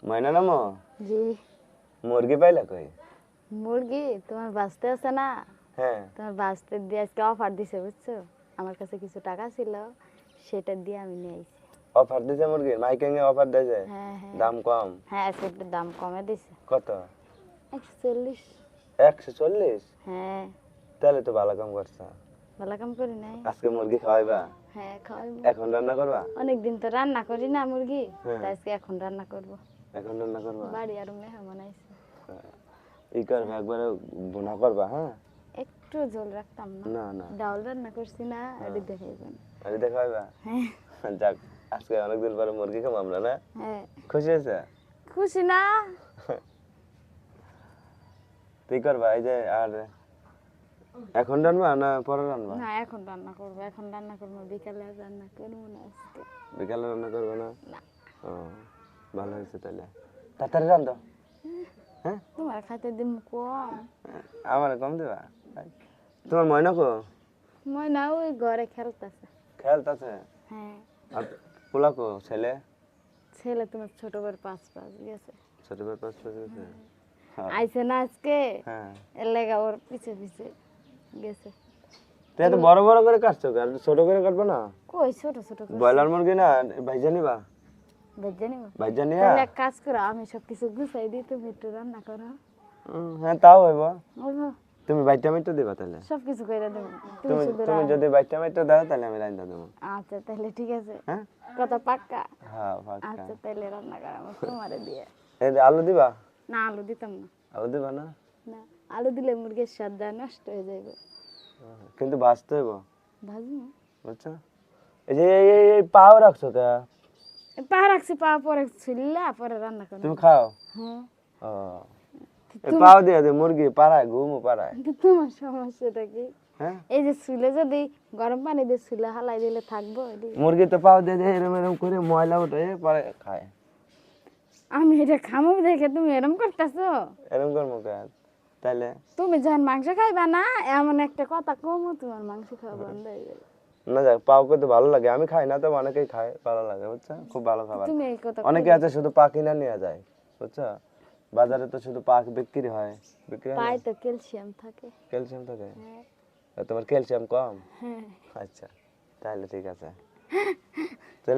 ময়না নামো? জি। মুরগি পাইলা কই? মুরগি তোমার বাঁচতে আছে না, হ্যাঁ। তোমার বাঁচতে দিয়ে আজকে অফার দিছে বুঝছো। আমার কাছে কিছু টাকা ছিল, সেটা দিয়ে আমি নিয়ে আইছি। অফার দিছে মুরগির? মাইকিং এ অফার দিছে? হ্যাঁ হ্যাঁ দাম কম? হ্যাঁ, আজকে একটু দাম কমে দিছে। কত? 140। 140? হ্যাঁ। তাহলে তো ভালো কাম করছো। ভালো কাম করি নাই? আজকে মুরগি খাওয়াইবা? হ্যাঁ খাওয়াবো। এখন রান্না করবা? অনেকদিন তো রান্না করি না মুরগি, হ্যাঁ। তাই আজকে এখন রান্না করব। এখন রান্না করবা? বাড়ি আর মেহমান আইছে। ই করবা একবারে ভুনা করবা, হ্যাঁ? একটু ঝোল রাখতাম না? না না, ডাউল রান্না করছি না, এটি দেখাইবেন। আরে দেখাইবা? হ্যাঁ যাক, আজকে অনেকদিন পরে মুরগি খাবো আমরা, না? হ্যাঁ। খুশি হয়েছে? খুশি না? তুই করবা এই যে, আর এখন রান্না না পরে রান্না? না এখন রান্না করবো, এখন রান্না করবো, বিকালে আর রান্না করবো না আজকে। বিকালে রান্না করবে না? না। ও, ভালো হয়েছে তাহলে। তাড়াতাড়ি রান্ধো। হ্যাঁ, তোমার খাইতে দিম কম। আমার কম দিবা? তোমার ময়না কো? ময়না ওই ঘরে খেলতেছে। খেলতেছে? হ্যাঁ। আর পোলা কো, ছেলে? ছেলে তোমার ছোট করে 5 গেছে। ছোট ভাই 5 গেছে? আইছে না আজকে, হ্যাঁ। এর লেগা ওর পিছে পিছে গেছে। তুই এত বড় বড় করে কাটছো, আর ছোট করে কাটবো না? কই ছোট ছোট করে ব্রয়লার মুরগি না, ভাইজা নিবা? ভেজে নিব। ভাইজা নিয়া? তাহলে এক কাজ করো, আমি সবকিছু গুছাই দিই, তুমি একটু রান্না করো। হ্যাঁ, তাও হইব। বলবো তুমি বাইটা মাইটা দিবা তাহলে? সবকিছু করে দেবো, তুমি তুমি শুধু তুমি যদি বাইটা মাইটা দাও তাহলে আমি রান্না দেবো। আচ্ছা তাহলে ঠিক আছে। হ্যাঁ, কত পাক্কা? হ্যাঁ পাক্কা। আচ্ছা তাহলে রান্না করাবো তোমারে দিয়ে। এই যে আলু দিবা? না আলু দিতাম না। আলু দিবা না? না, আলু দিলে মুরগির স্বাদ নষ্ট হয়ে যাবে। কিন্তু ভাজতে হইব, ভাজবো। বুঝছো? এই যে এই পাও রাখছো কে? পা রাখছি, পা পরে ছিল্লা পরে রান্না করবো। তুমি খাও? হ্যাঁ। ও, এই পাও দিয়ে দে মুরগি পাড়ায়, ঘুমো পাড়ায়। কিন্তু তোমার সমস্যাটা কি? হ্যাঁ, এই যে চুলে যদি গরম পানি দিয়ে চুলে হালাই দিলে থাকবো এটি? মুরগি তো পাও দিয়ে এরম এরম করে ময়লা উঠে পরে খায়। আমি এটা খামো দেখে তুমি এরম করতেছো? এরম করবো কে তাইলে? তুমি যখন মাংস খাইবা না, এমন একটা কথা কমো তোমার মাংস খাওয়া বন্ধ হয়ে যাবে। না যাক, পাও করতে ভালো লাগে, আমি খাই না, তো অনেকেই খায়, ভালো লাগে, বুঝছো? খুব ভালো খাবার। তুমি এই কথা অনেকে আছে শুধু পা কিনা নিয়ে যায়, বুঝছো? বাজারে তো শুধু পা বিক্রি হয়, বিক্রি হয় না? পায়ে তো ক্যালসিয়াম থাকে। ক্যালসিয়াম থাকে? হ্যাঁ। আর তোমার ক্যালসিয়াম কম? হ্যাঁ। আচ্ছা, তাহলে ঠিক আছে।